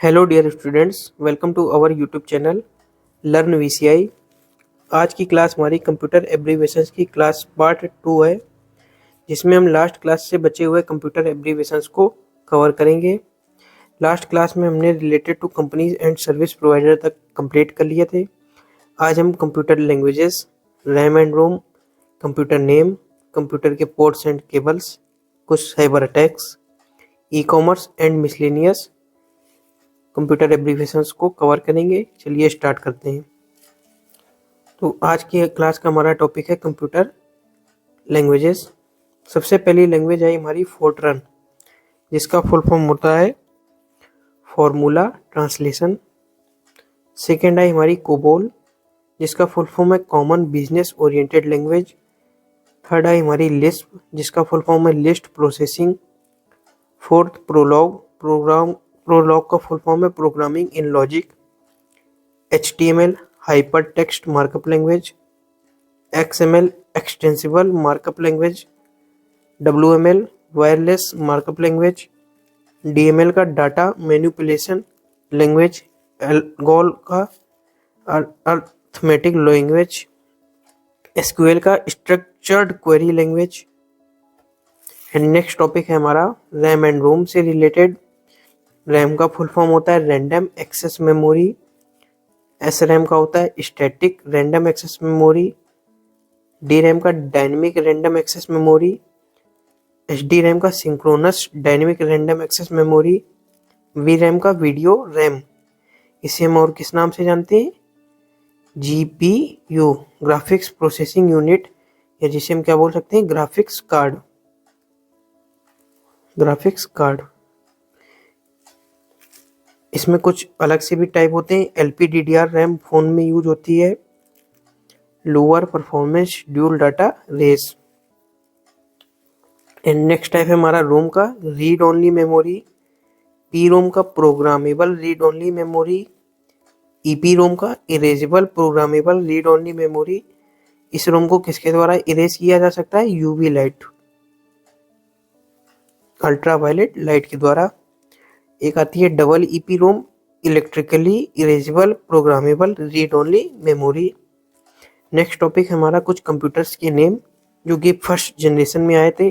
Hello dear students, welcome to our YouTube channel learn VCI. आज की class हमारी computer abbreviations की class part 2 है, जिसमें हम लास्ट क्लास से बचे हुए कंप्यूटर एब्रीवेशंस को कवर करेंगे। लास्ट क्लास में हमने related to companies and service provider तक कंप्लीट कर लिए थे। आज हम computer languages, RAM and ROM, computer name, computer के पोर्ट्स एंड केबल्स, कुछ cyber attacks, e commerce and miscellaneous computer abbreviations को कवर करेंगे। चलिए स्टार्ट करते हैं। तो आज की क्लास का हमारा टॉपिक है कंप्यूटर लैंग्वेजेस। सबसे पहली लैंग्वेज है हमारी फोर्ट्रन, जिसका फुल फॉर्म होता है फॉर्मूला ट्रांसलेशन। सेकेंड है हमारी कोबोल, जिसका फुल फॉर्म है common business oriented language. Third है हमारी लिस्प, जिसका फुल फॉर्म है लिस्ट प्रोसेसिंग। फोर्थ प्रोलॉग का फुल फॉर्म है programming in logic. HTML hyper text markup language. XML extensible markup language. WML wireless markup language. DML का data manipulation language. ALGOL का arithmetic language. SQL का structured query language. And next topic है हमारा RAM and रोम से related. RAM का full form होता है random access memory. SRAM का होता है static random access memory. DRAM का dynamic random access memory. HDRAM का synchronous dynamic random access memory. VRAM का वीडियो रैम। इसे हम और किस नाम से जानते हैं? GPU ग्राफिक्स प्रोसेसिंग यूनिट, या जिसे हम क्या बोल सकते हैं? Graphics card. इसमें कुछ अलग से भी टाइप होते हैं। LPDDR रैम फोन में यूज होती है। Lower performance dual data race. And next type है हमारा रोम का रीड ओनली मेमोरी। PROM का programmable read only memory. EPROM का erasable programmable read only memory. इस रोम को किसके द्वारा इरेज किया जा सकता है? UV लाइट, अल्ट्रावायलेट लाइट के द्वारा। एक आती है double EPROM, electrically erasable programmable read only memory. Next topic हमारा कुछ कंप्यूटर्स के नेम जो कि फर्स्ट जनरेशन में आए थे।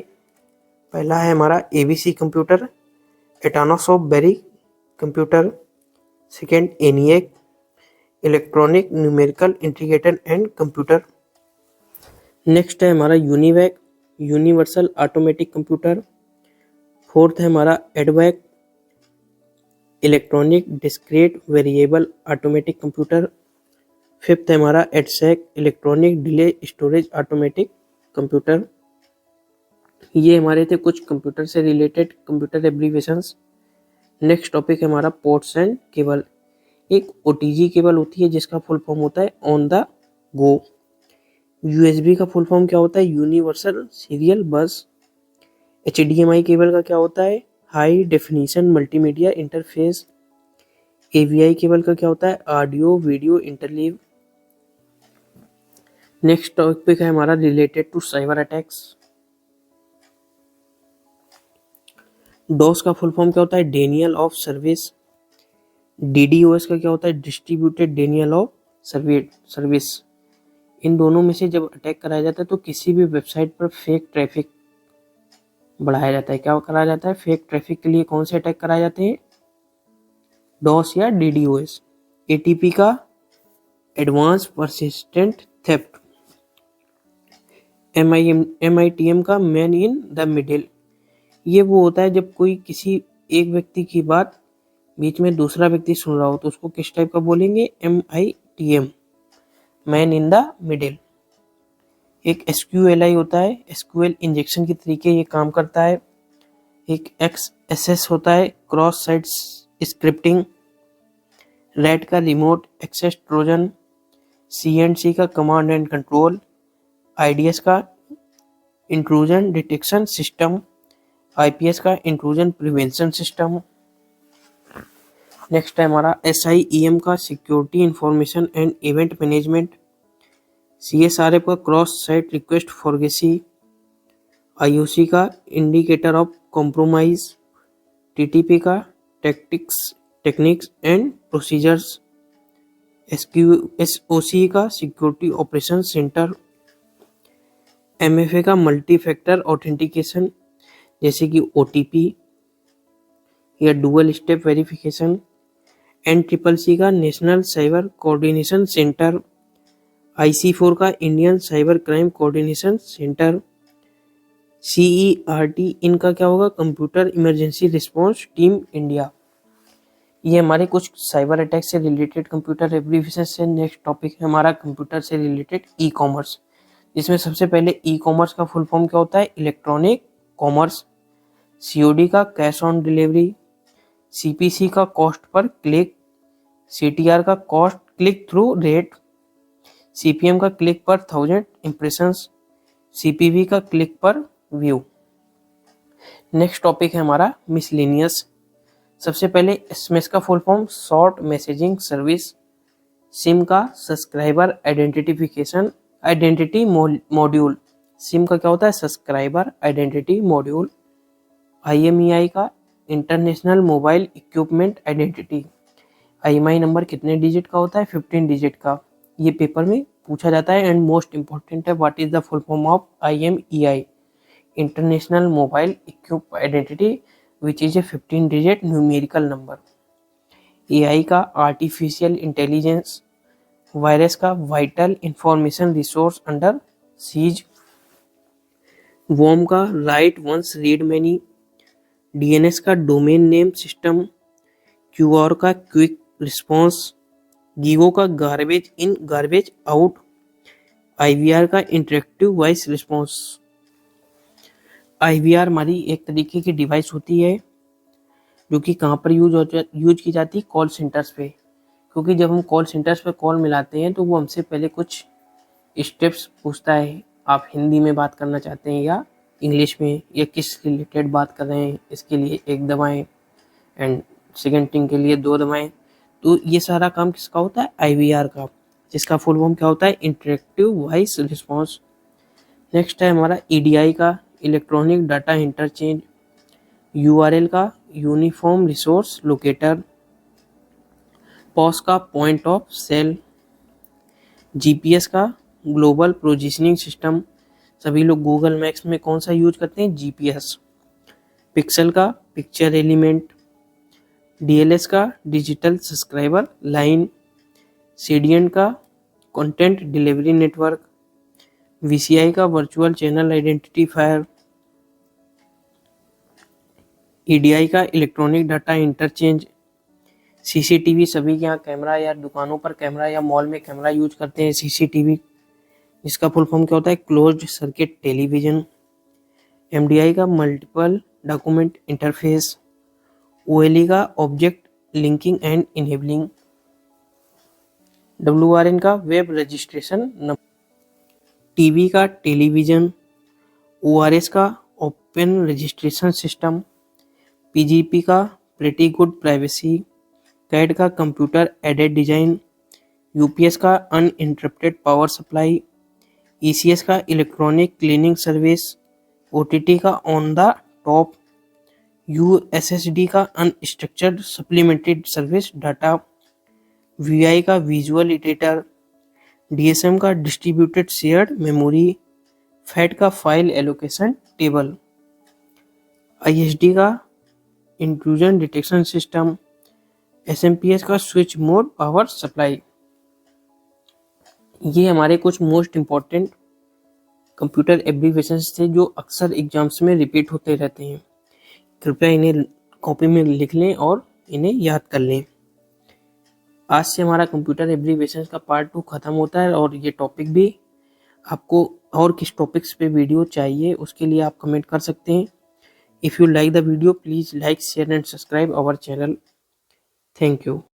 पहला है हमारा ABC computer, Atanasoff of Berry computer. Second ENIAC, electronic numerical integrator and computer. Next है हमारा UNIVAC, universal automatic computer. Fourth है हमारा EDVAC, electronic discrete variable automatic computer. Fifth है हमारा EDSEC, electronic delay storage automatic computer. ये हमारे थे कुछ कंप्यूटर से related computer abbreviations. Next topic है हमारा पोर्ट्स एंड केबल। एक OTG केबल होती है जिसका फुल फॉर्म होता है ऑन द गो। USB का फुल फॉर्म क्या होता है? Universal serial bus. HDMI cable का क्या होता है? High definition multimedia interface. AVI cable का क्या होता है? Audio video interleave. Next topic है हमारा related to cyber attacks. DOS का फुल फॉर्म क्या होता है? Daniel of service. DDoS का क्या होता है? Distributed denial of service. इन दोनों में से जब अटैक कराया जाता है तो किसी भी वेबसाइट पर फेक ट्रैफिक बढ़ाया जाता है। क्या कराया जाता है? फेक ट्रैफिक के लिए कौन से अटैक कराए जाते हैं? DOS या DDoS। ATP का एडवांस परसिस्टेंट थेफ्ट। MITM का मैन इन द मिडिल। ये वो होता है जब कोई किसी एक व्यक्ति की बात बीच में दूसरा व्यक्ति सुन रहा हो तो उसको किस टाइप का बोलेंगे? MITM, man in the middle. एक SQLI होता है, SQL इंजेक्शन के तरीके ये काम करता है। एक XSS होता है, क्रॉस साइट स्क्रिप्टिंग। रैट का रिमोट एक्सेस ट्रोजन। CNC का कमांड एंड कंट्रोल। IDS का इंट्रूजन डिटेक्शन सिस्टम। IPS का इंट्रूजन प्रिवेंशन सिस्टम। नेक्स्ट है हमारा SIEM का security information and event management. CSRF का क्रॉस साइट रिक्वेस्ट फॉरगेसी। IOC का indicator of compromise. TTP का tactics techniques and procedures. SOC का security operation centre. MFA का multi factor authentication जैसे कि OTP या डुअल स्टेप वेरिफिकेशन। NCCC का national cyber coordination centre. IC4 का Indian cyber crime coordination centre. CERT इनका क्या होगा, computer emergency response team India. ये हमारे कुछ साइबर अटैक से रिलेटेड कंप्यूटर एब्रीविएशन से। नेक्स्ट टॉपिक है हमारा कंप्यूटर से रिलेटेड ई कॉमर्स, जिसमें सबसे पहले ई कॉमर्स का फुल फॉर्म क्या होता है, इलेक्ट्रॉनिक कॉमर्स। COD का कैश ऑन डिलीवरी। CPC का कॉस्ट पर क्लिक। CTR का cost click through rate. CPM का क्लिक पर 1000 इम्प्रेशंस। CPV का क्लिक पर व्यू। नेक्स्ट टॉपिक है हमारा मिसलेनियस। सबसे पहले SMS का full form short messaging service. SIM का सब्सक्राइबर आइडेंटिटी मॉड्यूल। सिम का क्या होता है, सब्सक्राइबर आइडेंटिटी मॉड्यूल। IMEI का international mobile equipment identity. IMEI number कितने डिजिट का होता है, 15 डिजिट का। ये पेपर में पूछा जाता है एंड मोस्ट इंपॉर्टेंट है। What is the full form of IMEI, international mobile equip identity which is a 15 digit numerical number। AI का आर्टिफिशियल इंटेलिजेंस। वायरस का vital information resource under siege. Worm का write once read many. DNS का domain name system. QR का quick response. GIGO का garbage in garbage out. IVR का interactive voice response. IVR हमारी एक तरीके की डिवाइस होती है जो कि कहाँ पर यूज की जाती है, कॉल सेंटर्स पे। क्योंकि जब हम कॉल सेंटर्स पे कॉल मिलाते हैं तो वो हमसे पहले कुछ स्टेप्स पूछता है, आप हिंदी में बात करना चाहते हैं या इंग्लिश में, या किस रिलेटेड बात कर रहे हैं, इसके लिए 1 दबाएं एंड सेकेंड थिंग के लिए 2 दबाएं। तो ये सारा काम किसका होता है, IVR का, जिसका फुल फॉर्म क्या होता है, इंटरेक्टिव वॉइस रिस्पॉन्स। नेक्स्ट है हमारा EDI का इलेक्ट्रॉनिक डाटा इंटरचेंज। URL का यूनिफॉर्म रिसोर्स लोकेटर। POS का पॉइंट ऑफ सेल। GPS का ग्लोबल पोजीशनिंग सिस्टम। सभी लोग गूगल मैप्स में कौन सा यूज करते हैं, GPS। पिक्सल का पिक्चर एलिमेंट। DLS का डिजिटल सब्सक्राइबर लाइन। CDN का कंटेंट डिलीवरी नेटवर्क। VCI का वर्चुअल चैनल आइडेंटिफायर। EDI का इलेक्ट्रॉनिक डाटा इंटरचेंज। CCTV, सभी के यहाँ कैमरा या दुकानों पर कैमरा या मॉल में कैमरा यूज करते हैं, CCTV, जिसका फुल फॉर्म क्या होता है, क्लोज्ड सर्किट टेलीविजन। MDI का मल्टीपल डॉक्यूमेंट इंटरफेस। OLE का object linking and enabling. WRN का वेब रजिस्ट्रेशन नंबर। TV का टेलीविजन। ORS का ओपन रजिस्ट्रेशन सिस्टम। PGP का प्रेटी गुड प्राइवेसी। CAD का कंप्यूटर एडेड डिजाइन। UPS का uninterrupted power supply. ECS का electronic cleaning service. OTT का on the top. USSD का unstructured supplemented service data. VI का visual editor. DSM का distributed shared memory. FAT का file allocation table. ISD का intrusion detection system. SMPS का switch mode power supply. ये हमारे कुछ मोस्ट इंपॉर्टेंट कंप्यूटर एब्रीविएशंस थे जो अक्सर एग्जाम्स में रिपीट होते रहते हैं। कृपया इन्हें कॉपी में लिख लें और इन्हें याद कर लें। आज से हमारा कंप्यूटर एब्रीविएशंस का पार्ट 2 खत्म होता है और ये टॉपिक भी। आपको और किस टॉपिक्स पे वीडियो चाहिए उसके लिए आप कमेंट कर सकते हैं। If you like the video, please like, share and subscribe our channel. Thank you.